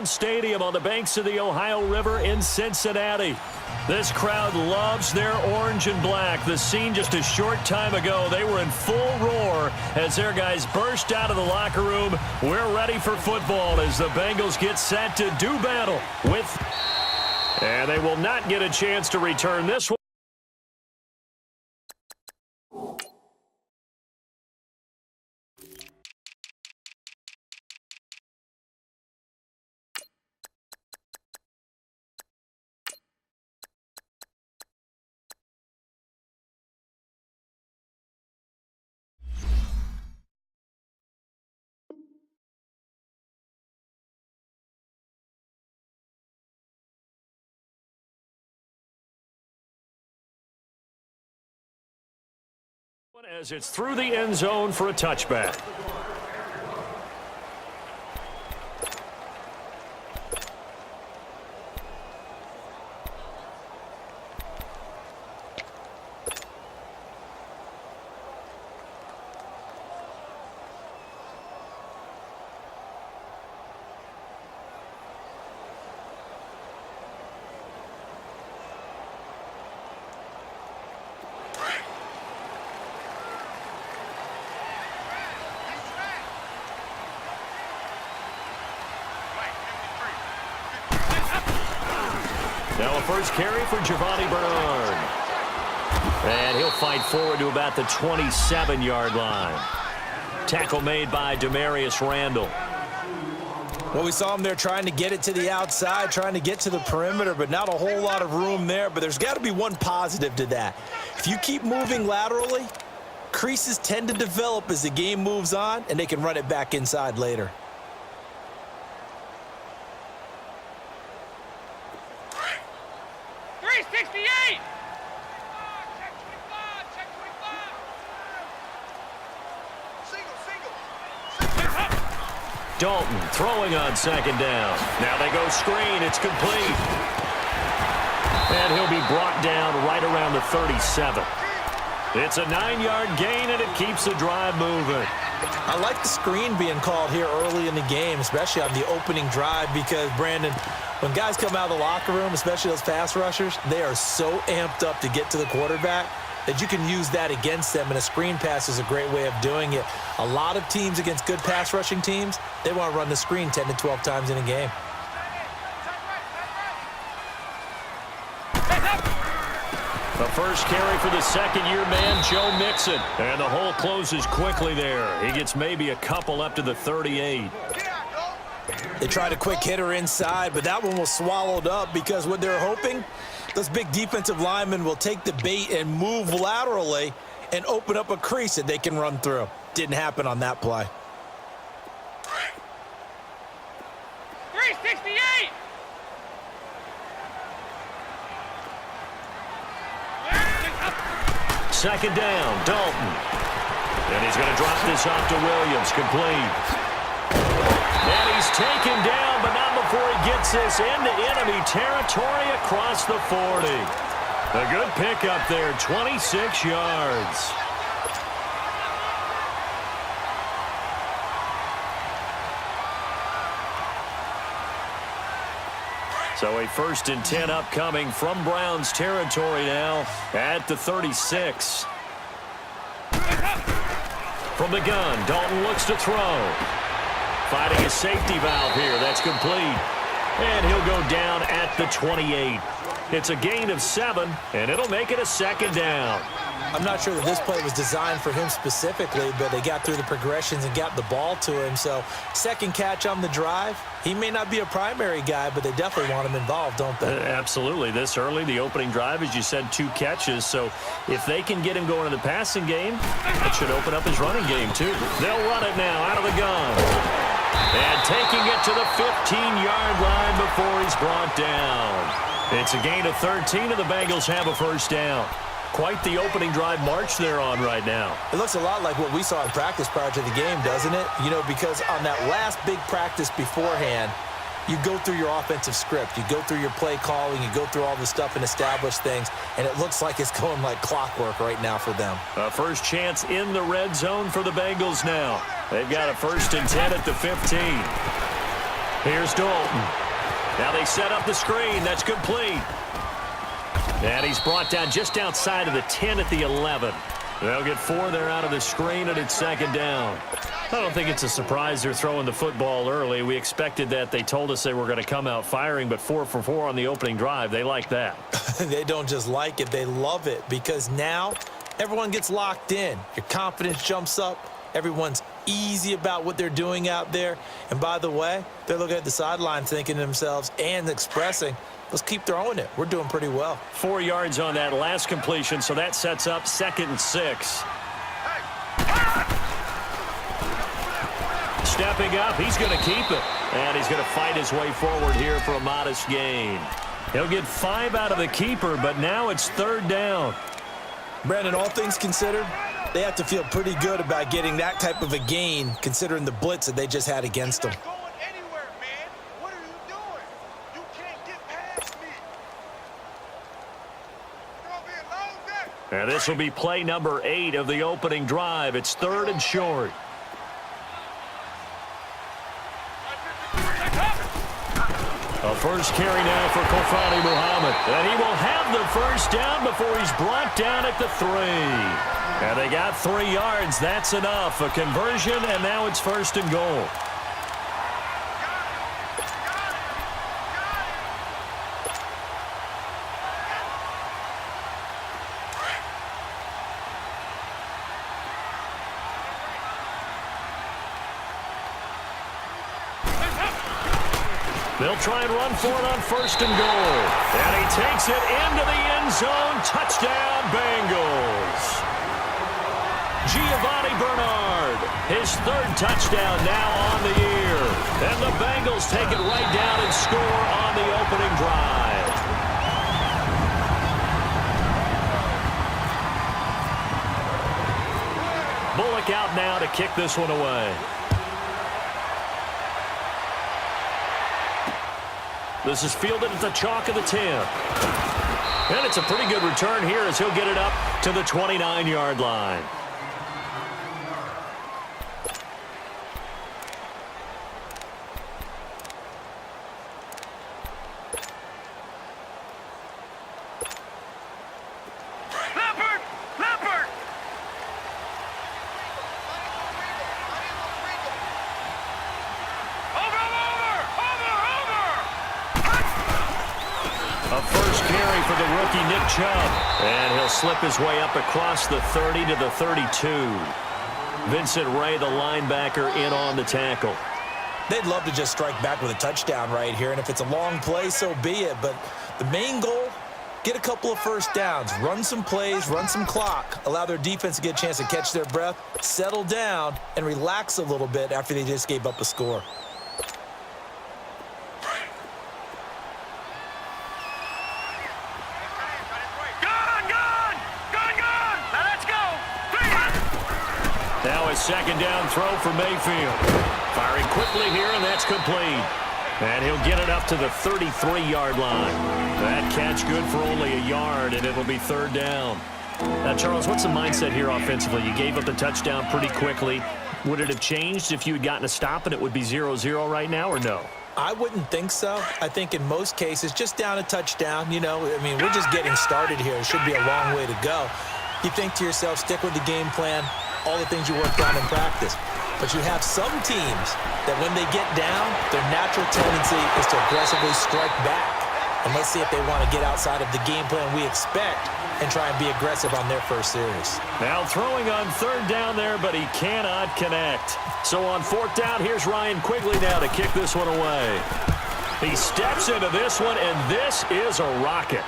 Brown Stadium on the banks of the Ohio River in Cincinnati. This crowd loves their orange and black. The scene just a short time ago, they were in full roar as their guys burst out of the locker room. We're ready for football as the Bengals get set to do battle with... And they will not get a chance to return this one. As it's through the end zone for a touchback. Now a first carry for Giovanni Bernard. And he'll fight forward to about the 27-yard line. Tackle made by Demarius Randall. Well, we saw him there trying to get it to the outside, trying to get to the perimeter, but not a whole lot of room there. But there's got to be one positive to that. If you keep moving laterally, creases tend to develop as the game moves on, and they can run it back inside later. Dalton throwing on second down. Now they go screen. It's complete. And he'll be brought down right around the 37. It's a 9-yard gain, and it keeps the drive moving. I like the screen being called here early in the game, especially on the opening drive, because, Brandon, when guys come out of the locker room, especially those pass rushers, they are so amped up to get to the quarterback that you can use that against them, and a screen pass is a great way of doing it. A lot of teams against good pass rushing teams, they want to run the screen 10 to 12 times in a game. The first carry for the second-year man, Joe Mixon. And the hole closes quickly there. He gets maybe a couple up to the 38. They tried a quick hitter inside, but that one was swallowed up because what they're hoping, those big defensive linemen will take the bait and move laterally and open up a crease that they can run through. Didn't happen on that play. 368! Second down, Dalton. And he's going to drop this off to Williams, complete. And he's taken down, but not before he gets this into enemy territory across the 40. A good pickup there, 26 yards. So a 1st and 10 upcoming from Browns territory now at the 36. From the gun, Dalton looks to throw. Finding a safety valve here. That's complete. And he'll go down at the 28. It's a gain of 7, and it'll make it a second down. I'm not sure that this play was designed for him specifically, but they got through the progressions and got the ball to him. So second catch on the drive. He may not be a primary guy, but they definitely want him involved, don't they? Absolutely. This early, the opening drive, as you said, 2 catches. So if they can get him going in the passing game, it should open up his running game too. They'll run it now out of the gun. And taking it to the 15-yard line before he's brought down. It's a gain of 13, and the Bengals have a first down. Quite the opening drive march they're on right now. It looks a lot like what we saw in practice prior to the game, doesn't it? You know, because on that last big practice beforehand, you go through your offensive script. You go through your play calling. You go through all the stuff and establish things, and it looks like it's going like clockwork right now for them. A first chance in the red zone for the Bengals now. They've got a 1st and 10 at the 15. Here's Dalton. Now they set up the screen. That's complete. And he's brought down just outside of the 10 at the 11. They'll get 4 there out of the screen, and it's second down. I don't think it's a surprise they're throwing the football early. We expected that. They told us they were going to come out firing, but 4 for 4 on the opening drive. They like that. They don't just like it. They love it because now everyone gets locked in. Your confidence jumps up. Everyone's easy about what they're doing out there. And by the way, they're looking at the sideline thinking to themselves and expressing, let's keep throwing it. We're doing pretty well. 4 yards on that last completion, so that sets up 2nd and 6. Stepping up, he's going to keep it. And he's going to fight his way forward here for a modest gain. He'll get 5 out of the keeper, but now it's 3rd down. Brandon, all things considered, they have to feel pretty good about getting that type of a gain considering the blitz that they just had against them. And this will be play number 8 of the opening drive. It's 3rd and short. A first carry now for Kofani Muhammad. And he will have the first down before he's brought down at the 3. And they got 3 yards. That's enough. A conversion, and now it's 1st and goal. They'll try and run for it on 1st and goal. And he takes it into the end zone. Touchdown, Bengals. Giovanni Bernard, his 3rd touchdown now on the year. And the Bengals take it right down and score on the opening drive. Bullock out now to kick this one away. This is fielded at the chalk of the 10. And it's a pretty good return here as he'll get it up to the 29-yard line. And he'll slip his way up across the 30 to the 32. Vincent Ray, the linebacker, in on the tackle. They'd love to just strike back with a touchdown right here, and if it's a long play, so be it. But the main goal, get a couple of first downs, run some plays, run some clock, allow their defense to get a chance to catch their breath, settle down, and relax a little bit after they just gave up a score. Now a 2nd down throw for Mayfield. Firing quickly here, and that's complete. And he'll get it up to the 33-yard line. That catch good for only a yard, and it'll be 3rd down. Now, Charles, what's the mindset here offensively? You gave up the touchdown pretty quickly. Would it have changed if you had gotten a stop and it would be 0-0 right now, or no? I wouldn't think so. I think in most cases, just down a touchdown, we're just getting started here. It should be a long way to go. You think to yourself, stick with the game plan, all the things you worked on in practice. But you have some teams that when they get down, their natural tendency is to aggressively strike back. And let's see if they want to get outside of the game plan we expect and try and be aggressive on their first series. Now throwing on 3rd down there, but he cannot connect. So on 4th down, here's Ryan Quigley now to kick this one away. He steps into this one, and this is a rocket.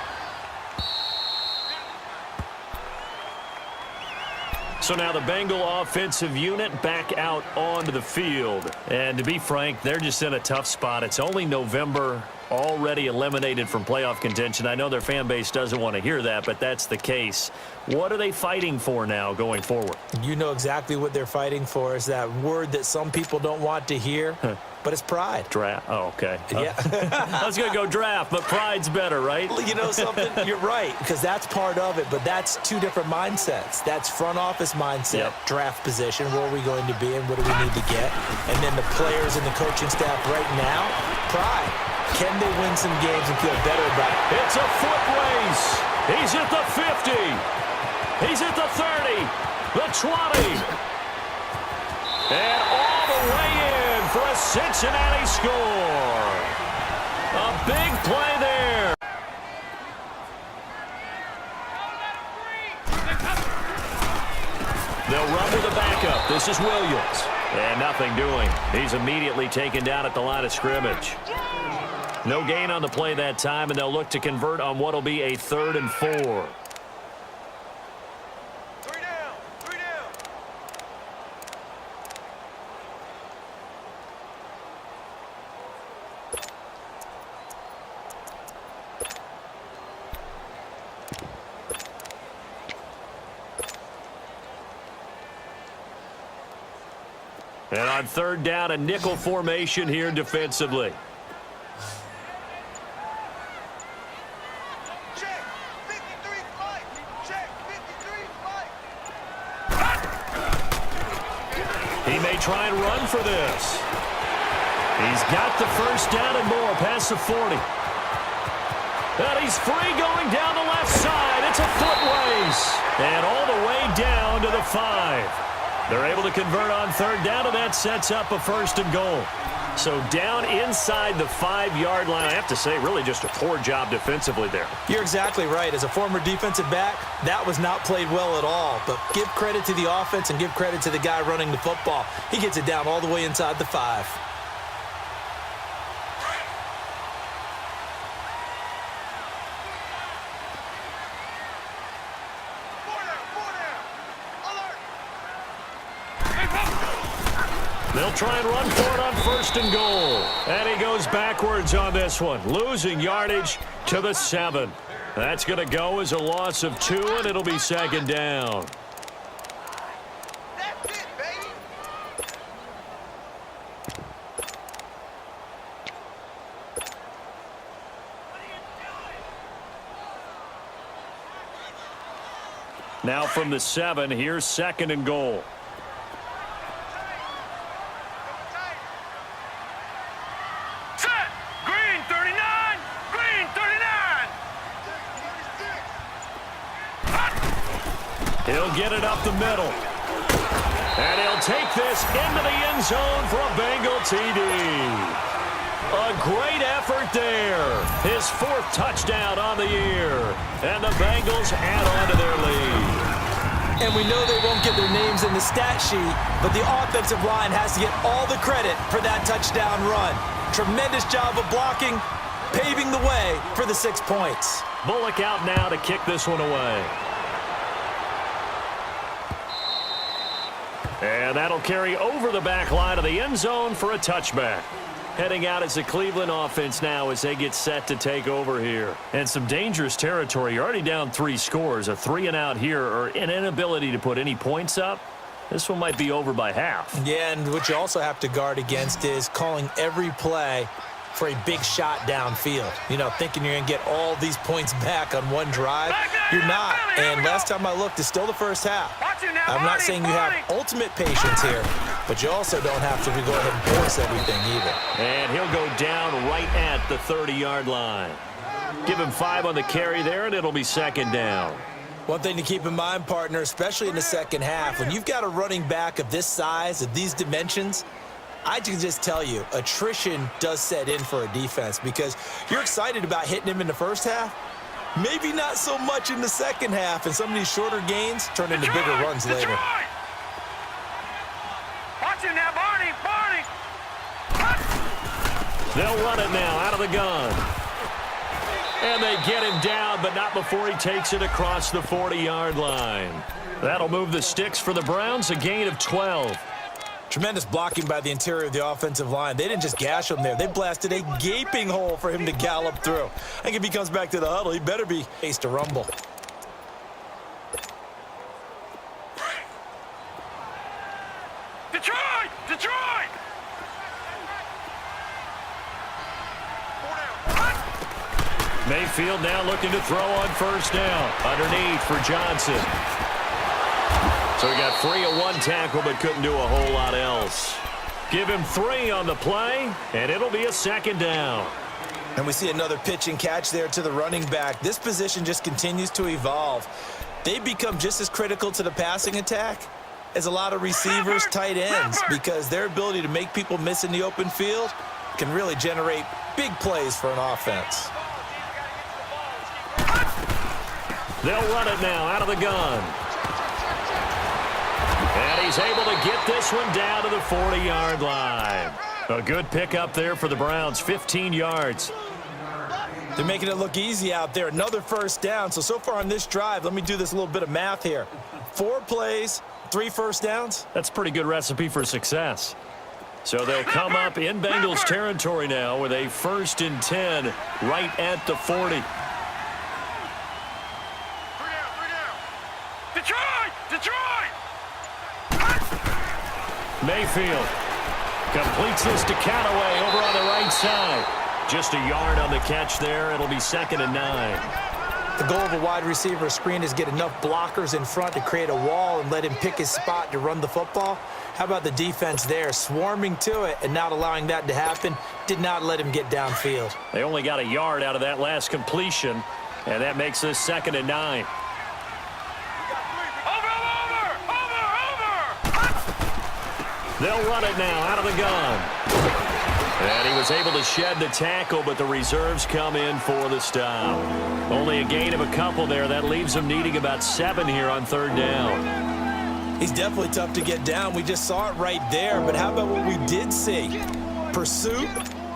So now the Bengal offensive unit back out onto the field. And to be frank, they're just in a tough spot. It's only November, already eliminated from playoff contention. I know their fan base doesn't want to hear that, but that's the case. What are they fighting for now going forward? You know exactly what they're fighting for. Is that word that some people don't want to hear, but it's pride. Draft. Oh, okay. Yeah. I was going to go draft, but pride's better, right? You know something? You're right, because that's part of it, but that's two different mindsets. That's front office mindset, draft position, where are we going to be and what do we need to get? And then the players and the coaching staff right now, pride. Can they win some games and feel better about it? It's a foot race. He's at the 50. He's at the 30, the 20. And all the way in for a Cincinnati score. A big play there. They'll run with a backup. This is Williams. And nothing doing. He's immediately taken down at the line of scrimmage. No gain on the play that time, and they'll look to convert on what will be a 3rd and 4. 3 down. 3 down. And on 3rd down, a nickel formation here defensively. Check. 53 flight. Check. 53 flight. He may try and run for this. He's got the 1st down and more past the 40. And he's free going down the left side. It's a foot race. And all the way down to the 5. They're able to convert on 3rd down, and that sets up a 1st and goal. So down inside the 5-yard line. I have to say, really just a poor job defensively there. You're exactly right. As a former defensive back, that was not played well at all. But give credit to the offense and give credit to the guy running the football. He gets it down all the way inside the 5. They'll try and run for it on 1st and goal. And he goes backwards on this one, losing yardage to the 7. That's going to go as a loss of 2, and it'll be 2nd down. That's it, baby. Now from the 7, here's 2nd and goal. Set. Green 39. Green 39. He'll get it up the middle. And he'll take this into the end zone for a Bengal TD. A great effort there. His 4th touchdown on the year. And the Bengals add on to their lead. And we know they won't get their names in the stat sheet, but the offensive line has to get all the credit for that touchdown run. Tremendous job of blocking, paving the way for the 6 points. Bullock out now to kick this one away. And that'll carry over the back line of the end zone for a touchback. Heading out as the Cleveland offense now as they get set to take over here. And some dangerous territory. You're already down 3 scores. A 3-and-out here, or an inability to put any points up. This one might be over by half. Yeah, and what you also have to guard against is calling every play for a big shot downfield. You know, thinking you're going to get all these points back on one drive. You're not. And last time I looked, it's still the first half. I'm not saying you have ultimate patience here, but you also don't have to go ahead and force everything either. And he'll go down right at the 30-yard line. Give him 5 on the carry there, and it'll be 2nd down. One thing to keep in mind, partner, especially in the second half, when you've got a running back of this size, of these dimensions, I can just tell you, attrition does set in for a defense because you're excited about hitting him in the first half. Maybe not so much in the second half, and some of these shorter gains turn into bigger runs later. Watch him now, Barney. Barney. They'll run it now out of the gun. And they get him down, but not before he takes it across the 40-yard line. That'll move the sticks for the Browns, a gain of 12. Tremendous blocking by the interior of the offensive line. They didn't just gash him there. They blasted a gaping hole for him to gallop through. I think if he comes back to the huddle, he better be faced to rumble. Detroit! Detroit! Mayfield now looking to throw on first down. Underneath for Johnson. So he got free of one tackle but couldn't do a whole lot else. Give him 3 on the play, and it'll be a second down. And we see another pitch and catch there to the running back. This position just continues to evolve. They become just as critical to the passing attack as a lot of receivers, tight ends, because their ability to make people miss in the open field can really generate big plays for an offense. They'll run it now out of the gun. And he's able to get this one down to the 40-yard line. A good pickup there for the Browns, 15 yards. They're making it look easy out there. Another first down. So far on this drive, let me do this little bit of math here. 4 plays, 3 first downs. That's a pretty good recipe for success. So they'll come up in Bengals territory now with a 1st and 10 right at the 40. Detroit! Detroit! Mayfield completes this to Callaway over on the right side. Just a yard on the catch there. It'll be 2nd and 9. The goal of a wide receiver screen is get enough blockers in front to create a wall and let him pick his spot to run the football. How about the defense there, swarming to it and not allowing that to happen? Did not let him get downfield. They only got a yard out of that last completion, and that makes this 2nd and 9. They'll run it now out of the gun. And he was able to shed the tackle, but the reserves come in for the stop. Only a gain of a couple there. That leaves him needing about 7 here on 3rd down. He's definitely tough to get down. We just saw it right there. But how about what we did see? Pursuit,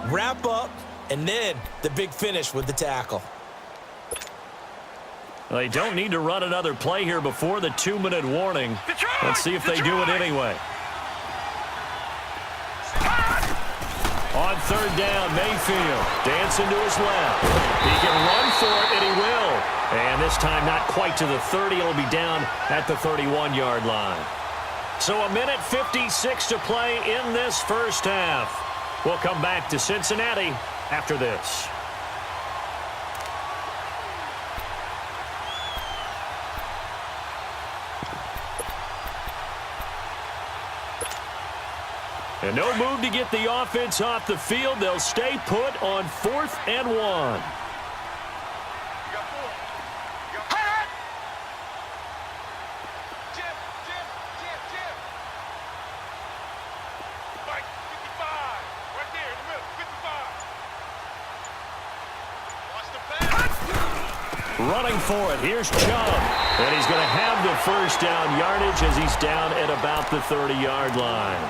wrap up, and then the big finish with the tackle. Well, they don't need to run another play here before the 2-minute warning. Let's see if they do it anyway. On 3rd down, Mayfield dancing to his left. He can run for it, and he will. And this time not quite to the 30. It'll be down at the 31-yard line. So 1:56 to play in this first half. We'll come back to Cincinnati after this. And no move to get the offense off the field. They'll stay put on 4th and 1. You got 4. You got 4. Jim. Mike, 55. Right there in the middle, 55. Watch the pass. Running for it. Here's Chubb. And he's going to have the first down yardage as he's down at about the 30-yard line.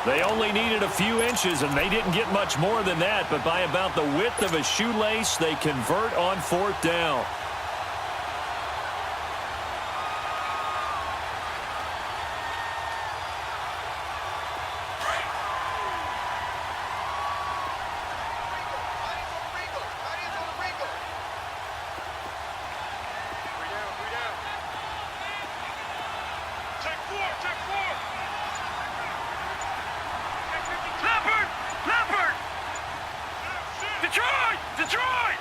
They only needed a few inches, and they didn't get much more than that, but by about the width of a shoelace, they convert on 4th down. Detroit!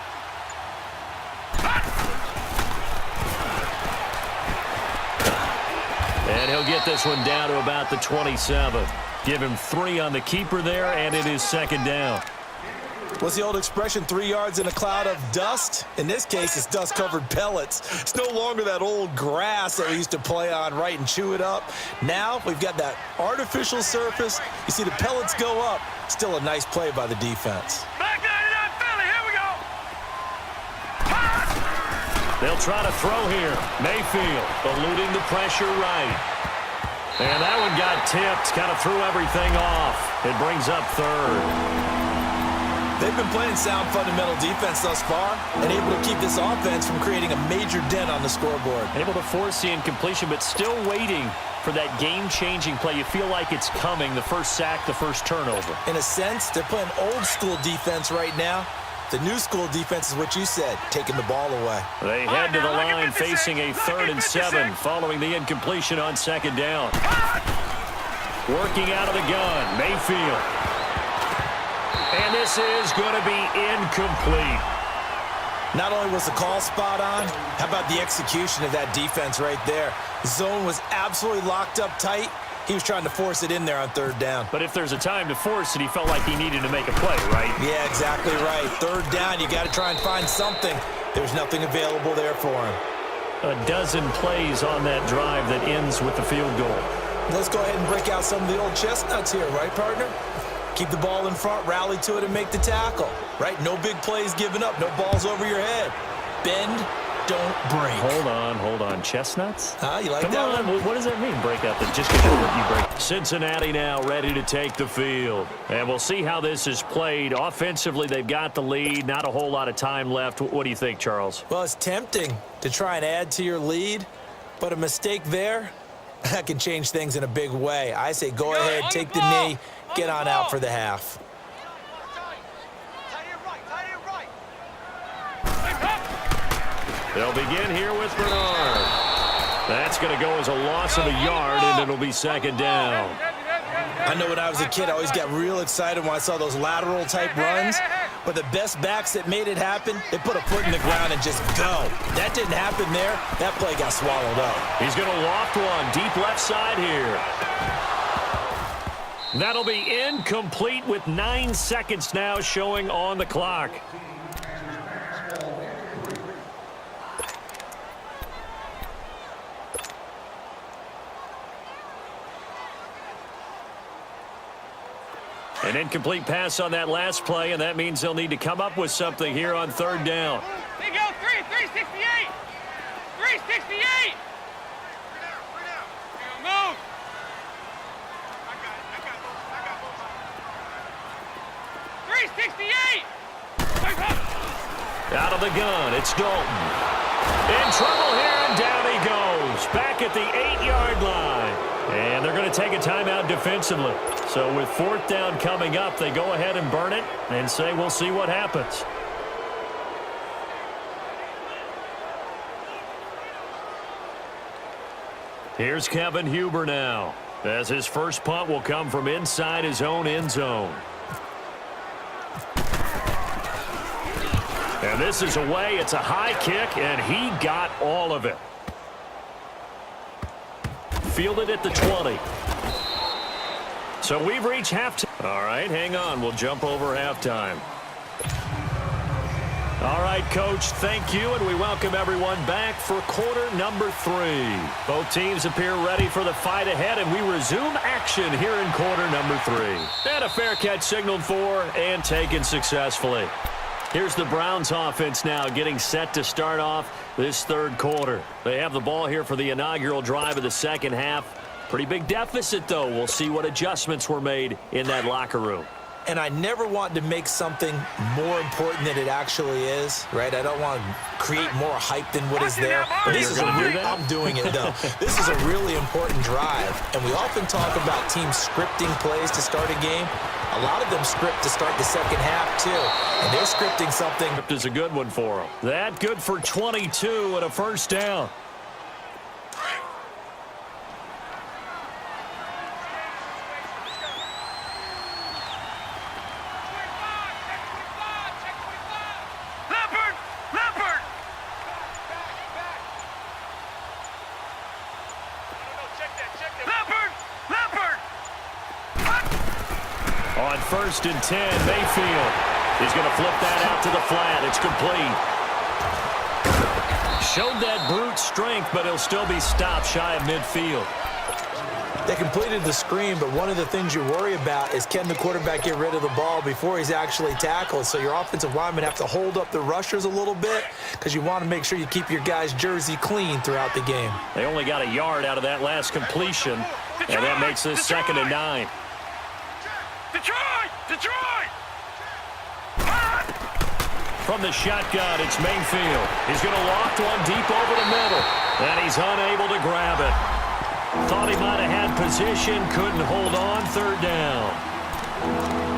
And he'll get this one down to about the 27. Give him 3 on the keeper there, and it is 2nd down. What's the old expression, 3 yards in a cloud of dust? In this case, it's dust-covered pellets. It's no longer that old grass that we used to play on, right, and chew it up. Now we've got that artificial surface. You see the pellets go up. Still a nice play by the defense. Back 99 Philly, here we go! They'll try to throw here. Mayfield eluding the pressure right. And that one got tipped, kind of threw everything off. It brings up 3rd. They've been playing sound fundamental defense thus far and able to keep this offense from creating a major dent on the scoreboard. Able to force the incompletion, but still waiting for that game-changing play. You feel like it's coming, the first sack, the first turnover. In a sense, they're playing old-school defense right now. The new-school defense is what you said, taking the ball away. They head to the line facing a 3rd and 7 following the incompletion on 2nd down. Working out of the gun, Mayfield. And this is going to be incomplete. Not only was the call spot on, how about the execution of that defense right there? The zone was absolutely locked up tight. He was trying to force it in there on 3rd down. But if there's a time to force it, he felt like he needed to make a play, right? Yeah, exactly right. 3rd down, you got to try and find something. There's nothing available there for him. A dozen plays on that drive that ends with the field goal. Let's go ahead and break out some of the old chestnuts here, right, partner? Keep the ball in front, rally to it, and make the tackle, right? No big plays given up, no balls over your head. Bend, don't break. Hold on. Chestnuts? You like Come that on. one? What does that mean, break out? Just because you break. Cincinnati now ready to take the field. And we'll see how this is played. Offensively, they've got the lead. Not a whole lot of time left. What do you think, Charles? Well, it's tempting to try and add to your lead, but a mistake there, that can change things in a big way. I say go ahead, take the knee, get on out for the half. They'll begin here with Bernard. That's going to go as a loss of a yard, and it'll be 2nd down. I know when I was a kid, I always got real excited when I saw those lateral-type runs, but the best backs that made it happen, they put a foot in the ground and just go. That didn't happen there. That play got swallowed up. He's going to loft one deep left side here. That'll be incomplete with 9 seconds now showing on the clock. An incomplete pass on that last play, and that means they'll need to come up with something here on 3rd down. They go 368. 368. Move. I got 368. Out of the gun, it's Dalton. In trouble here, and down he goes. Back at the 8-yard line. And they're going to take a timeout defensively. So with 4th down coming up, they go ahead and burn it and say we'll see what happens. Here's Kevin Huber now, as his first punt will come from inside his own end zone. And this is away. It's a high kick, and he got all of it. Fielded at the 20. So we've reached halftime. All right, hang on. We'll jump over halftime. All right, Coach, thank you, and we welcome everyone back for quarter number 3. Both teams appear ready for the fight ahead, and we resume action here in quarter number 3. And a fair catch signaled for and taken successfully. Here's the Browns offense now getting set to start off this 3rd quarter. They have the ball here for the inaugural drive of the 2nd half. Pretty big deficit, though. We'll see what adjustments were made in that locker room. And I never want to make something more important than it actually is, right? I don't want to create more hype than what is there. This is I'm doing it, though. This is a really important drive, and we often talk about teams scripting plays to start a game. A lot of them script to start the 2nd half, too, and they're scripting something. Script is a good one for them. That good for 22 and a 1st down. On 1st and 10, Mayfield. He's going to flip that out to the flat. It's complete. Showed that brute strength, but he'll still be stopped shy of midfield. They completed the screen, but one of the things you worry about is can the quarterback get rid of the ball before he's actually tackled? So your offensive linemen have to hold up the rushers a little bit because you want to make sure you keep your guys' jersey clean throughout the game. They only got a yard out of that last completion, and that makes this 2nd and 9. Detroit! From the shotgun, it's Mayfield. He's going to loft one deep over the middle, and he's unable to grab it. Thought he might have had position, couldn't hold on, third down.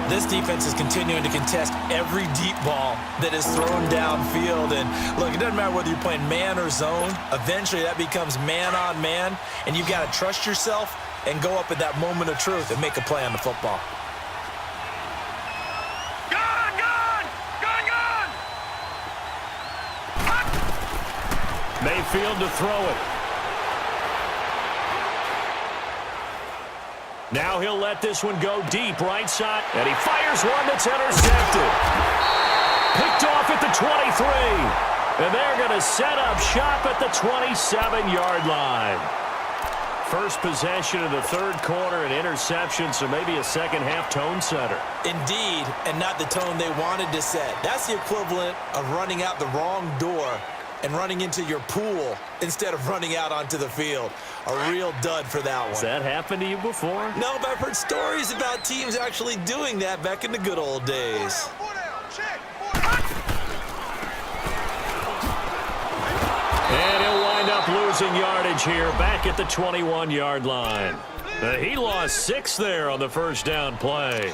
This defense is continuing to contest every deep ball that is thrown downfield. And look, it doesn't matter whether you're playing man or zone. Eventually, that becomes man on man, and you've got to trust yourself and go up at that moment of truth and make a play on the football. Mayfield to throw it. Now he'll let this one go deep right side, and he fires one that's intercepted. Picked off at the 23, and they're going to set up shop at the 27-yard line. First possession of the third quarter, an interception, so maybe a second-half tone setter. Indeed, and not the tone they wanted to set. That's the equivalent of running out the wrong door and running into your pool instead of running out onto the field. A real dud for that one. Has that happened to you before? No, but I've heard stories about teams actually doing that back in the good old days. And he'll wind up losing yardage here back at the 21-yard line. He lost 6 there on the first down play.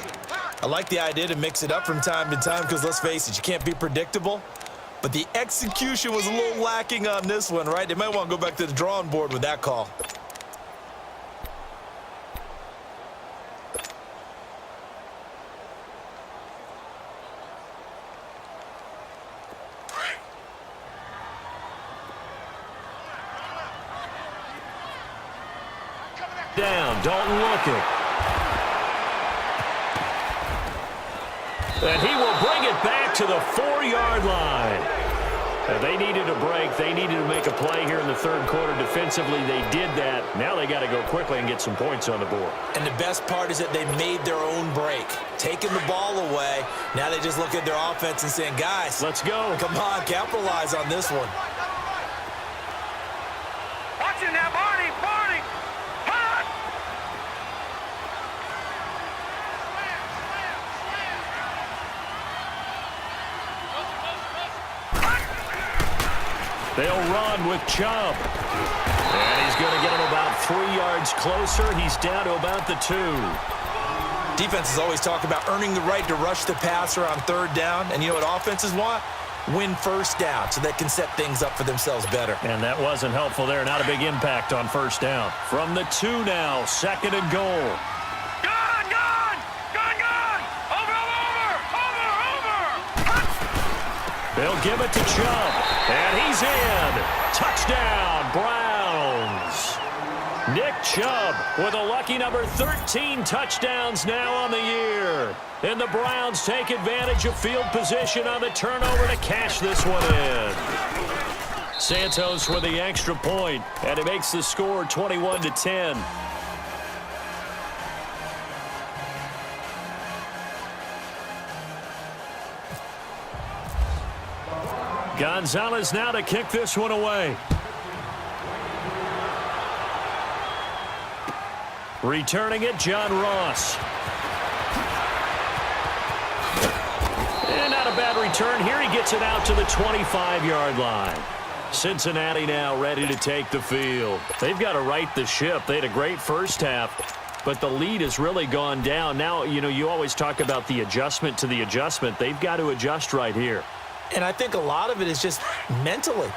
I like the idea to mix it up from time to time because, let's face it, you can't be predictable. But the execution was a little lacking on this one, right? They might want to go back to the drawing board with that call. Down, Dalton looking. And he will bring it back to the 4-yard line. They needed a break. They needed to make a play here in the third quarter defensively. They did that. Now they got to go quickly and get some points on the board. And the best part is that they made their own break. Taking the ball away. Now they just look at their offense and saying, guys, let's go. Come on, capitalize on this one. Watching that, Barney. Hot! They'll run with Chubb. And he's going to get him about 3 yards closer. He's down to about the 2. Defenses always talk about earning the right to rush the passer on third down. And you know what offenses want? Win first down so they can set things up for themselves better. And that wasn't helpful there. Not a big impact on first down. From the 2 now, second and goal. Gone! Over! They'll give it to Chubb. And he's in. Touchdown, Browns. Nick Chubb with a lucky number 13 touchdowns now on the year. And the Browns take advantage of field position on the turnover to cash this one in. Santos with the extra point, and it makes the score 21-10. Gonzalez now to kick this one away. Returning it, John Ross. And not a bad return here. He gets it out to the 25-yard line. Cincinnati now ready to take the field. They've got to right the ship. They had a great first half, but the lead has really gone down. Now, you know, you always talk about the adjustment to the adjustment. They've got to adjust right here. And I think a lot of it is just mentally.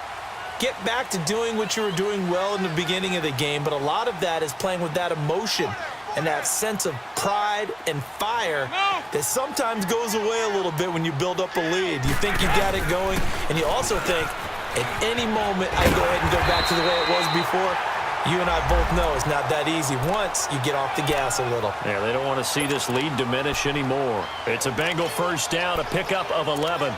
Get back to doing what you were doing well in the beginning of the game, but a lot of that is playing with that emotion and that sense of pride and fire that sometimes goes away a little bit when you build up a lead. You think you got it going, and you also think, at any moment I go ahead and go back to the way it was before. You and I both know it's not that easy once you get off the gas a little. Yeah, they don't want to see this lead diminish anymore. It's a Bengal first down, a pickup of 11.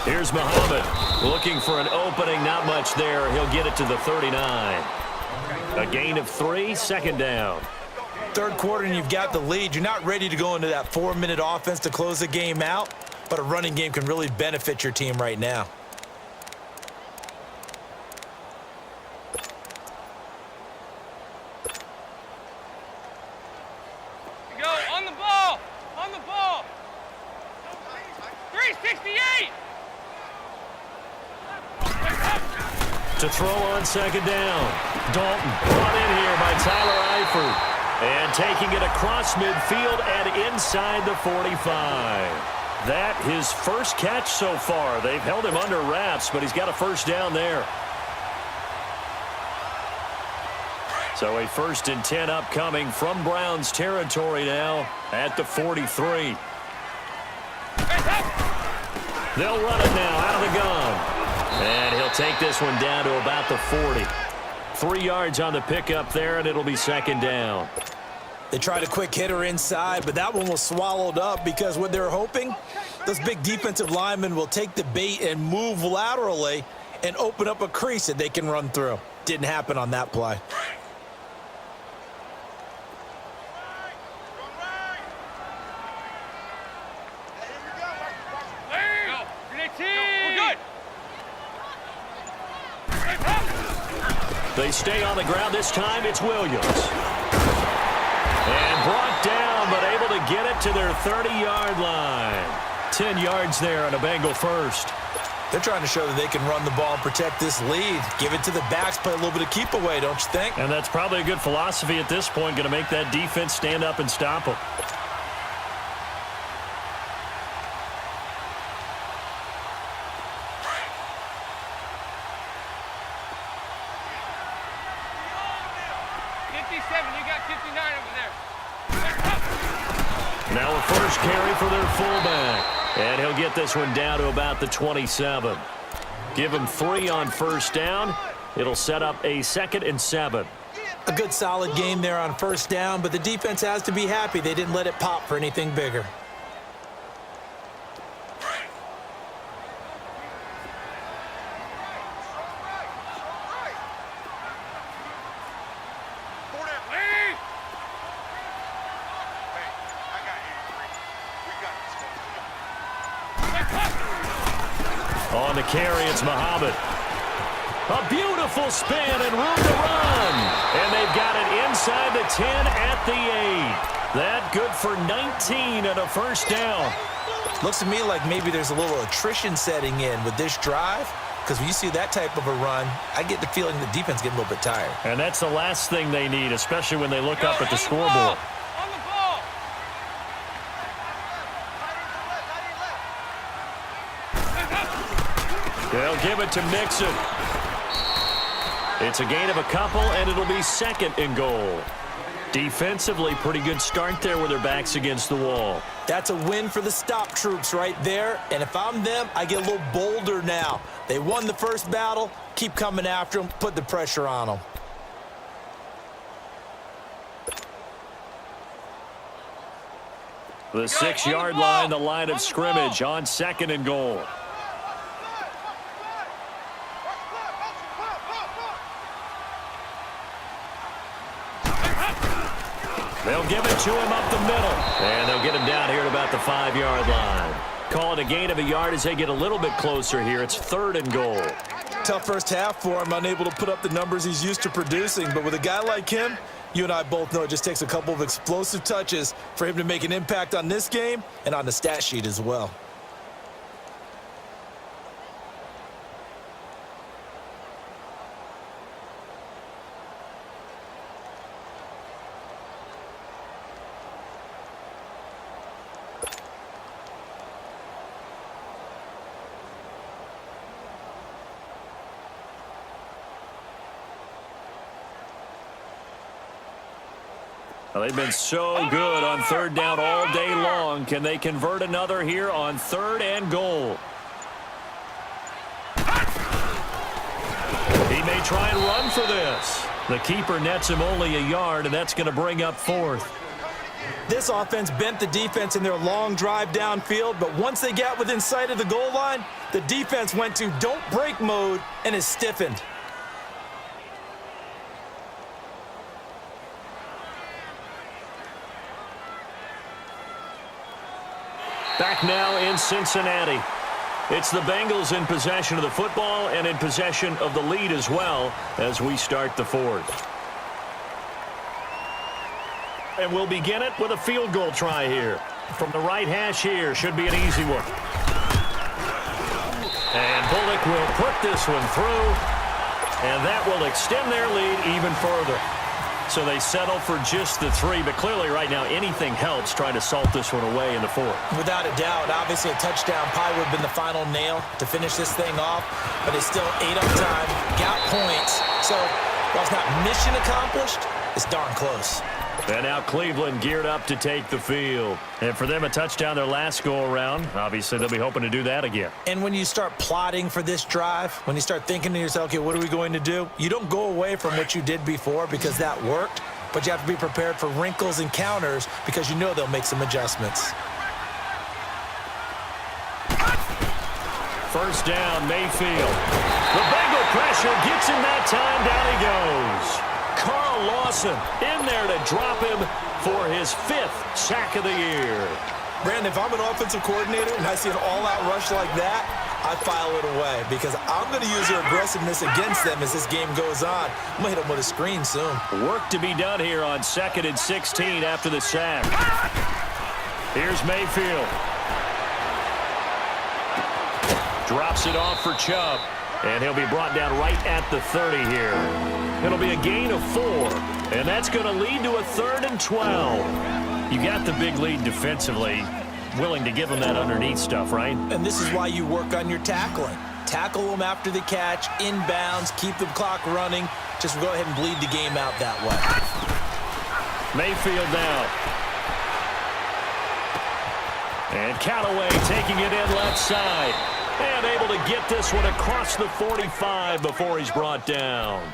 Here's Muhammad looking for an opening. Not much there. He'll get it to the 39. A gain of 3, second down. Third quarter and you've got the lead. You're not ready to go into that 4-minute offense to close the game out, but a running game can really benefit your team right now. Go, on the ball! On the ball! 368! To throw on second down. Dalton brought in here by Tyler Eifert. And taking it across midfield and inside the 45. That his first catch so far. They've held him under wraps, but he's got a first down there. So a 1st and 10 upcoming from Browns territory now at the 43. They'll run it now out of the gun. And he'll take this one down to about the 40. 3 yards on the pickup there, and it'll be second down. They tried a quick hitter inside, but that one was swallowed up because what they're hoping, those big defensive linemen will take the bait and move laterally and open up a crease that they can run through. Didn't happen on that play. They stay on the ground. This time it's Williams. And brought down, but able to get it to their 30-yard line. 10 yards there on a Bengal first. They're trying to show that they can run the ball and protect this lead. Give it to the backs, play a little bit of keep away, don't you think? And that's probably a good philosophy at this point, going to make that defense stand up and stop them. Now a first carry for their fullback. And he'll get this one down to about the 27. Give him 3 on first down. It'll set up a 2nd and 7. A good solid game there on first down, but the defense has to be happy they didn't let it pop for anything bigger. On the carry, it's Muhammad. A beautiful spin and room to run. And they've got it inside the 10 at the 8. That good for 19 and a first down. Looks to me like maybe there's a little attrition setting in with this drive, because when you see that type of a run, I get the feeling the defense getting a little bit tired. And that's the last thing they need, especially when they look up at the scoreboard. They'll give it to Mixon. It's a gain of a couple, and it'll be 2nd and goal. Defensively, pretty good start there with their backs against the wall. That's a win for the stop troops right there, and if I'm them, I get a little bolder now. They won the first battle, keep coming after them, put the pressure on them. The 6-yard line, the line of scrimmage on 2nd and goal. They'll give it to him up the middle. And they'll get him down here at about the 5-yard line. Call it a gain of a yard as they get a little bit closer here. It's 3rd and goal. Tough first half for him, unable to put up the numbers he's used to producing. But with a guy like him, you and I both know it just takes a couple of explosive touches for him to make an impact on this game and on the stat sheet as well. Well, they've been so good on 3rd down all day long. Can they convert another here on 3rd and goal? He may try and run for this. The keeper nets him only a yard, and that's going to bring up 4th. This offense bent the defense in their long drive downfield, but once they got within sight of the goal line, the defense went to don't break mode and is stiffened. Back now in Cincinnati. It's the Bengals in possession of the football and in possession of the lead as well as we start the fourth. And we'll begin it with a field goal try here. From the right hash here, should be an easy one. And Bullock will put this one through, and that will extend their lead even further. So they settle for just the 3, but clearly right now anything helps trying to salt this one away in the fourth. Without a doubt, obviously a touchdown probably would have been the final nail to finish this thing off, but they still ate up time, got points. So while it's not mission accomplished, it's darn close. And now Cleveland geared up to take the field. And for them, a touchdown their last go-around. Obviously, they'll be hoping to do that again. And when you start plotting for this drive, when you start thinking to yourself, okay, what are we going to do? You don't go away from what you did before because that worked, but you have to be prepared for wrinkles and counters because you know they'll make some adjustments. First down, Mayfield. The Bengal pressure gets him that time. Down he goes. Carl Lawson in there to drop him for his 5th sack of the year. Brandon, if I'm an offensive coordinator and I see an all-out rush like that, I file it away because I'm going to use their aggressiveness against them as this game goes on. I'm going to hit them with a screen soon. Work to be done here on 2nd and 16 after the sack. Here's Mayfield. Drops it off for Chubb. And he'll be brought down right at the 30 here. It'll be a gain of 4. And that's going to lead to a 3rd and 12. You got the big lead defensively. Willing to give them that underneath stuff, right? And this is why you work on your tackling. Tackle them after the catch, inbounds, keep the clock running. Just go ahead and bleed the game out that way. Mayfield down. And Callaway taking it in left side. And able to get this one across the 45 before he's brought down.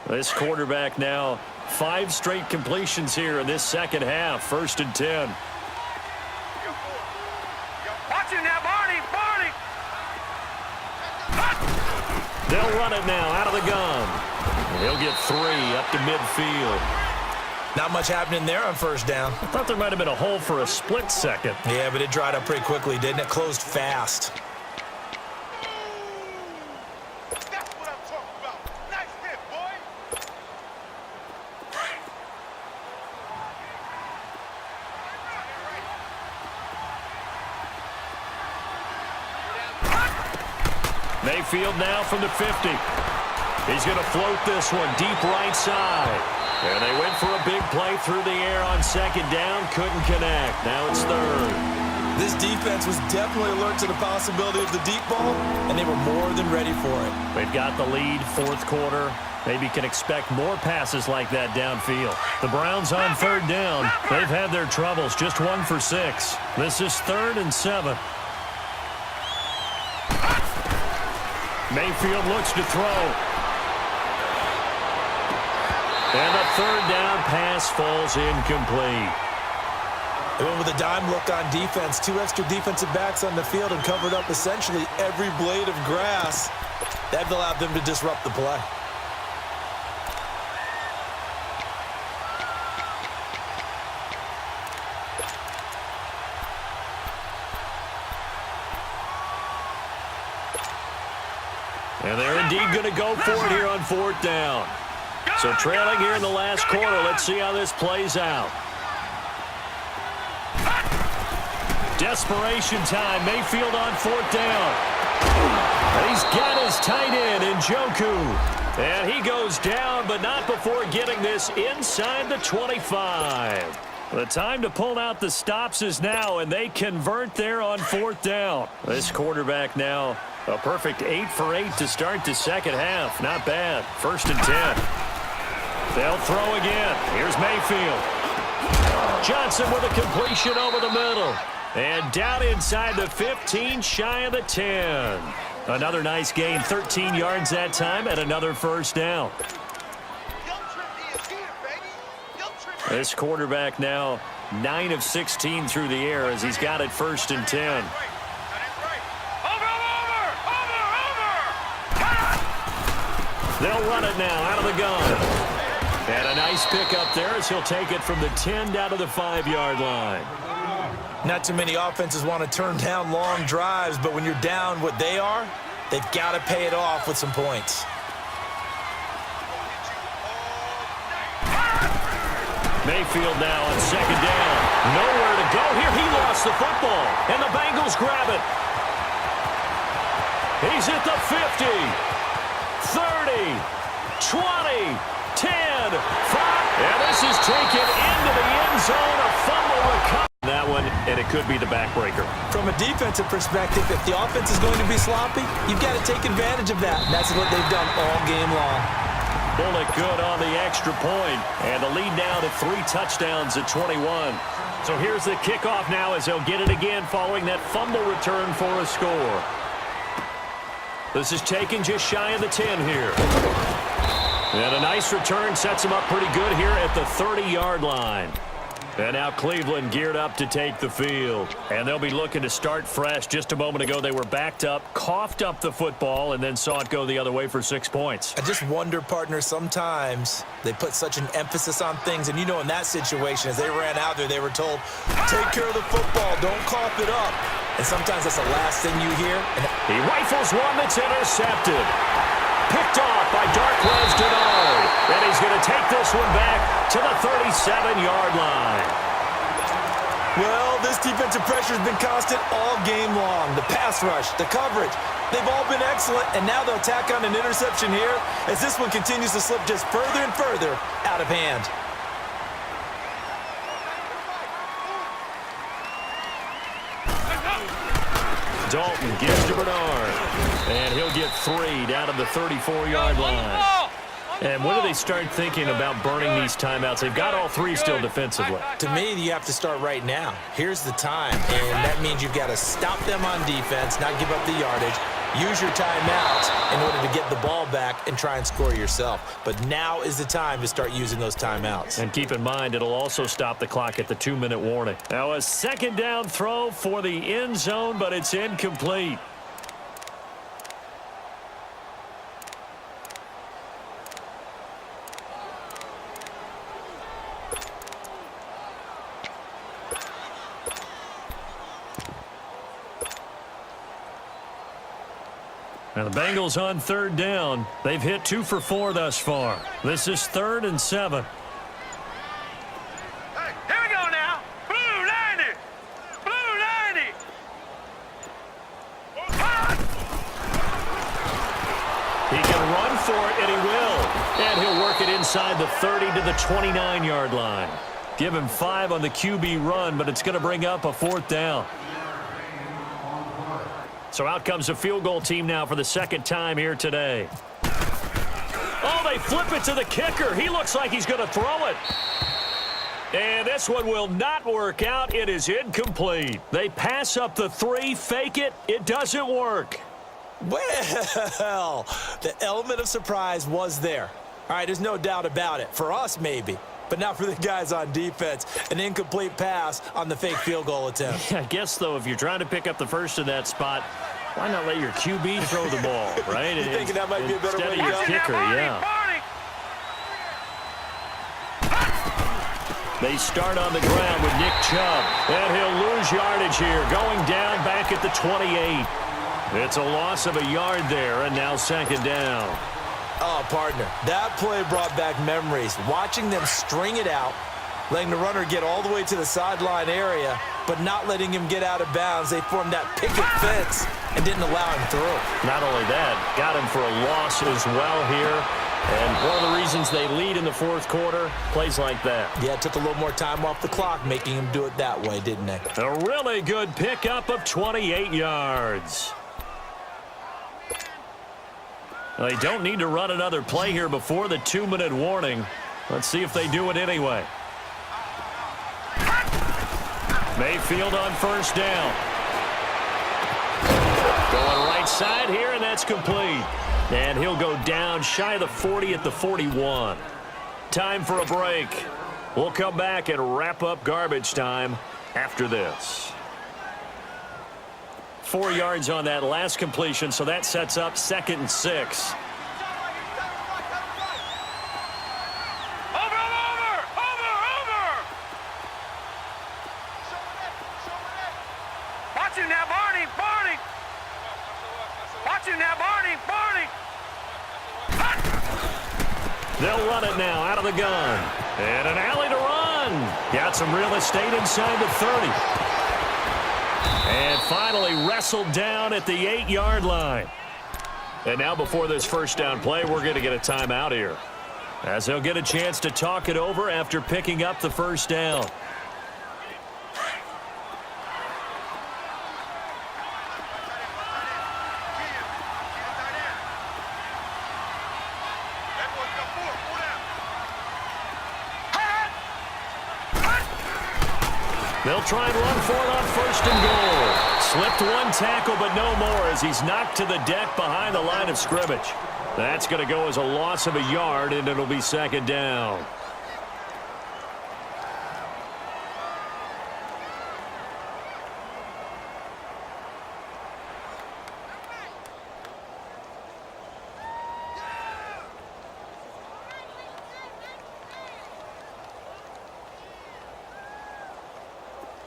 This quarterback now 5 straight completions here in this second half. 1st and 10. Watch it now, Barney! They'll run it now out of the gun. And he'll get 3 up to midfield. Not much happening there on first down. I thought there might have been a hole for a split second. Yeah, but it dried up pretty quickly, didn't it? Closed fast. That's what I'm talking about. Nice hit, boy. Mayfield now from the 50. He's going to float this one deep right side. And they went for a big play through the air on 2nd down. Couldn't connect. Now it's 3rd. This defense was definitely alert to the possibility of the deep ball, and they were more than ready for it. They've got the lead, 4th quarter. Maybe can expect more passes like that downfield. The Browns on 3rd down. They've had their troubles. Just 1 for 6. This is 3rd and 7. Mayfield looks to throw. And the 3rd down pass falls incomplete. They went with a dime look on defense. 2 extra defensive backs on the field and covered up essentially every blade of grass. That allowed them to disrupt the play. And they're indeed going to go for it here on 4th down. So trailing here in the last quarter. Let's see how this plays out. Desperation time. Mayfield on 4th down. And he's got his tight end in Njoku. And he goes down, but not before getting this inside the 25. The time to pull out the stops is now, and they convert there on 4th down. This quarterback now a perfect 8 for 8 to start the second half. Not bad. 1st and 10. They'll throw again. Here's Mayfield. Johnson with a completion over the middle. And down inside the 15, shy of the 10. Another nice gain, 13 yards that time, and another 1st down. This quarterback now 9 of 16 through the air as he's got it 1st and 10. They'll run it now out of the gun. And a nice pick up there as he'll take it from the 10 down to the 5-yard line. Not too many offenses want to turn down long drives, but when you're down what they are, they've got to pay it off with some points. Mayfield now on 2nd down. Nowhere to go here. He lost the football, and the Bengals grab it. He's at the 50, 30, 20, 10, 5. And this is taken into the end zone. A fumble recovery. That one, and it could be the backbreaker. From a defensive perspective, if the offense is going to be sloppy, you've got to take advantage of that. And that's what they've done all game long. Bullock good on the extra point, and the lead now to 3 touchdowns at 21. So here's the kickoff now as they'll get it again following that fumble return for a score. This is taken just shy of the 10 here. And a nice return sets him up pretty good here at the 30-yard line. And now Cleveland geared up to take the field. And they'll be looking to start fresh. Just a moment ago, they were backed up, coughed up the football, and then saw it go the other way for 6 points. I just wonder, partner, sometimes they put such an emphasis on things. And, you know, in that situation, as they ran out there, they were told, take care of the football, don't cough it up. And sometimes that's the last thing you hear. And he rifles one that's intercepted. Picked off by Darquez Dennard. And he's going to take this one back to the 37-yard line. Well, this defensive pressure has been constant all game long. The pass rush, the coverage, they've all been excellent, and now they'll tack on an interception here as this one continues to slip just further and further out of hand. Dalton gives to Bernard, and he'll get 3 down to the 34-yard line. And when do they start thinking about burning these timeouts? They've got all 3 still defensively. To me, you have to start right now. Here's the time, and that means you've got to stop them on defense, not give up the yardage, use your timeouts in order to get the ball back and try and score yourself. But now is the time to start using those timeouts. And keep in mind, it'll also stop the clock at the 2-minute warning. Now a 2nd down throw for the end zone, but it's incomplete. Now the Bengals on 3rd down. They've hit 2 for 4 thus far. This is 3rd and 7. Hey, here we go now. Blue 90. Blue 90. He can run for it, and he will. And he'll work it inside the 30 to the 29-yard line. Give him 5 on the QB run, but it's going to bring up a 4th down. So out comes a field goal team now for the 2nd time here today. Oh, they flip it to the kicker. He looks like he's going to throw it. And this one will not work out. It is incomplete. They pass up the 3, fake it. It doesn't work. Well, the element of surprise was there. All right, there's no doubt about it. For us, maybe. But not for the guys on defense. An incomplete pass on the fake field goal attempt. I guess, though, if you're trying to pick up the first in that spot, why not let your QB throw the ball, right? You thinking that might be a better way to go? Instead of your kicker, yeah. They start on the ground with Nick Chubb. And he'll lose yardage here, going down back at the 28. It's a loss of a yard there, and now 2nd down. Oh, partner, that play brought back memories. Watching them string it out, letting the runner get all the way to the sideline area, but not letting him get out of bounds. They formed that picket fence and didn't allow him through. Not only that, got him for a loss as well here. And one of the reasons they lead in the 4th quarter, plays like that. Yeah, it took a little more time off the clock, making him do it that way, didn't they? A really good pickup of 28 yards. They don't need to run another play here before the 2-minute warning. Let's see if they do it anyway. Mayfield on 1st down. Going right side here, and that's complete. And he'll go down shy of the 40 at the 41. Time for a break. We'll come back and wrap up garbage time after this. 4 yards on that last completion, so that sets up 2nd and 6. They'll run it now out of the gun. And an alley to run. Got some real estate inside the 30. And finally wrestled down at the 8-yard line. And now before this first down play, we're going to get a timeout here, as they'll get a chance to talk it over after picking up the first down. They'll try and run for it on first and goal. Slipped one tackle, but no more, as he's knocked to the deck behind the line of scrimmage. That's going to go as a loss of a yard, and it'll be second down.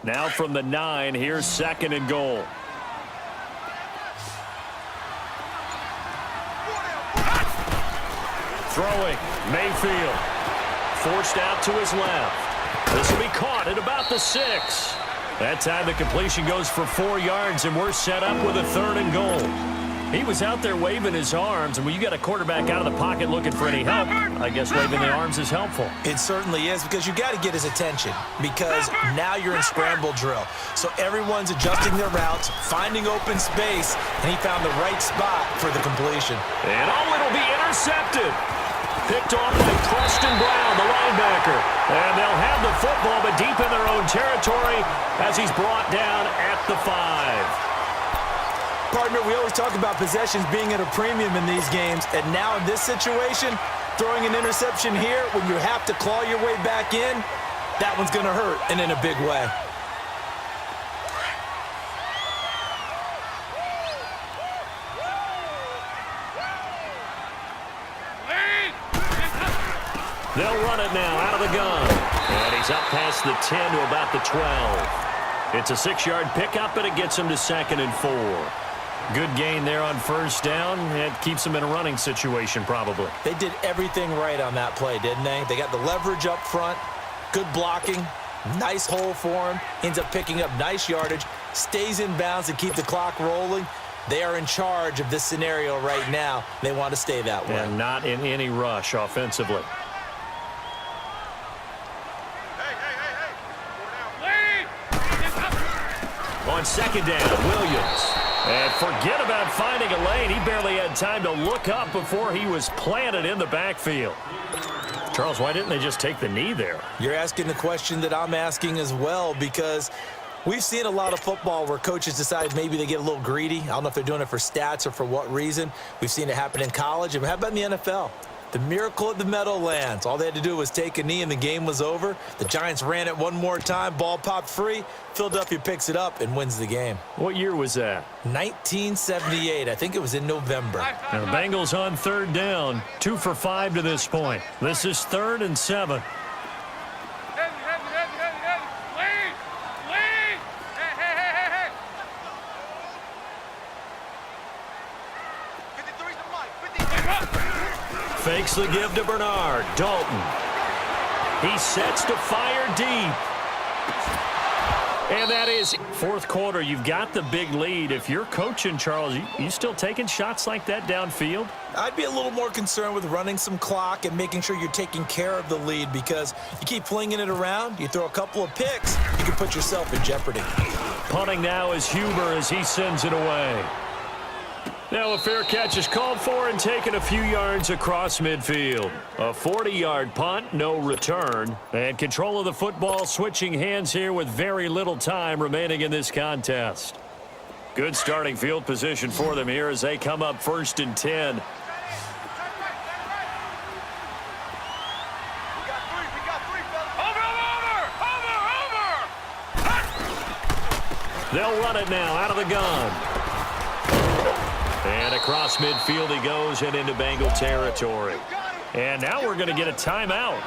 Now from the 9, here's second and goal. Throwing, Mayfield. Forced out to his left. This will be caught at about the 6. That time the completion goes for 4 yards, and we're set up with a third and goal. He was out there waving his arms, and when you got a quarterback out of the pocket looking for any help, I guess waving the arms is helpful. It certainly is, because you got to get his attention, because now you're in scramble drill. So everyone's adjusting their routes, finding open space, and he found the right spot for the completion. And it'll be intercepted. Picked off by Preston Brown, the linebacker. And they'll have the football, but deep in their own territory as he's brought down at the 5. Partner, we always talk about possessions being at a premium in these games, and now in this situation, throwing an interception here when you have to claw your way back in, that one's going to hurt, and in a big way. They'll run it now out of the gun. And he's up past the 10 to about the 12. It's a 6-yard pickup, and it gets him to second and 4. Good gain there on first down. It keeps them in a running situation, probably. They did everything right on that play, didn't they? They got the leverage up front, good blocking, nice hole for him, ends up picking up nice yardage, stays in bounds to keep the clock rolling. They are in charge of this scenario right now. They want to stay that way. And not in any rush offensively. On second down, Williams. And forget about finding a lane. He barely had time to look up before he was planted in the backfield. Charles, why didn't they just take the knee there? You're asking the question that I'm asking as well, because we've seen a lot of football where coaches decide maybe they get a little greedy. I don't know if they're doing it for stats or for what reason. We've seen it happen in college. And how about in the NFL? The miracle of the Meadowlands. All they had to do was take a knee and the game was over. The Giants ran it one more time. Ball popped free. Philadelphia picks it up and wins the game. What year was that? 1978. I think it was in November. Now the Bengals on third down. 2 for 5 to this point. This is 3rd and 7. Fakes the give to Bernard. Dalton. He sets to fire deep. And that is fourth quarter. You've got the big lead. If you're coaching, Charles, you still taking shots like that downfield? I'd be a little more concerned with running some clock and making sure you're taking care of the lead, because you keep flinging it around, you throw a couple of picks, you can put yourself in jeopardy. Punting now is Huber as he sends it away. Now a fair catch is called for and taken a few yards across midfield. A 40-yard punt, no return. And control of the football switching hands here with very little time remaining in this contest. Good starting field position for them here as they come up 1st and 10. They'll run it now out of the gun. And across midfield he goes and into Bengal territory. And now we're going to get a timeout.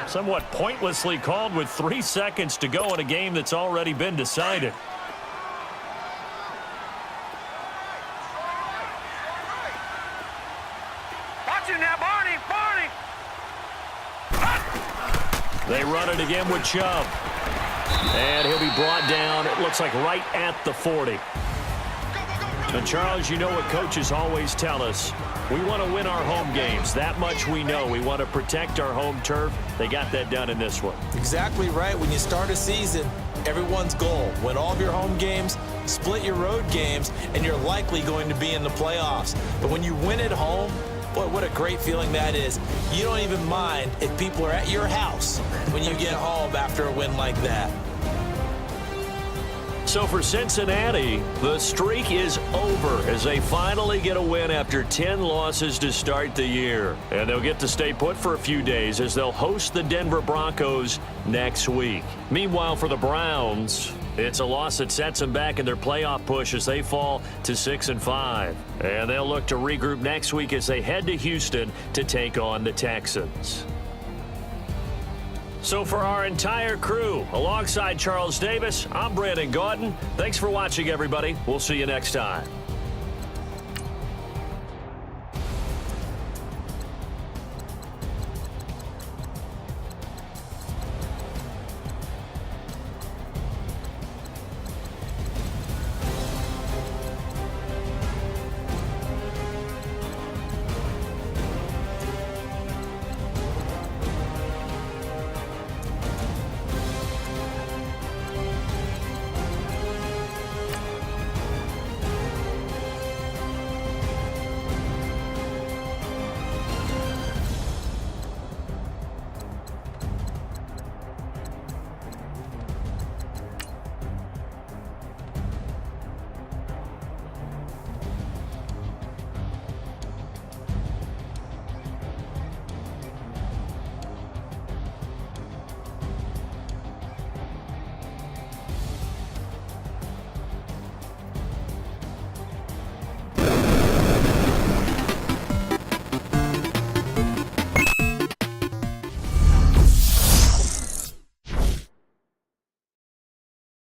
Somewhat pointlessly called with 3 seconds to go in a game that's already been decided. Watch it now, Barney, Barney. They run it again with Chubb. And he'll be brought down, it looks like right at the 40. And Charles, you know what coaches always tell us. We want to win our home games. That much we know. We want to protect our home turf. They got that done in this one. Exactly right. When you start a season, everyone's goal: win all of your home games, split your road games, and you're likely going to be in the playoffs. But when you win at home, boy, what a great feeling that is. You don't even mind if people are at your house when you get home after a win like that. So for Cincinnati, the streak is over as they finally get a win after 10 losses to start the year. And they'll get to stay put for a few days as they'll host the Denver Broncos next week. Meanwhile, for the Browns, it's a loss that sets them back in their playoff push as they fall to 6-5. And they'll look to regroup next week as they head to Houston to take on the Texans. So for our entire crew, alongside Charles Davis, I'm Brandon Gautin. Thanks for watching, everybody. We'll see you next time.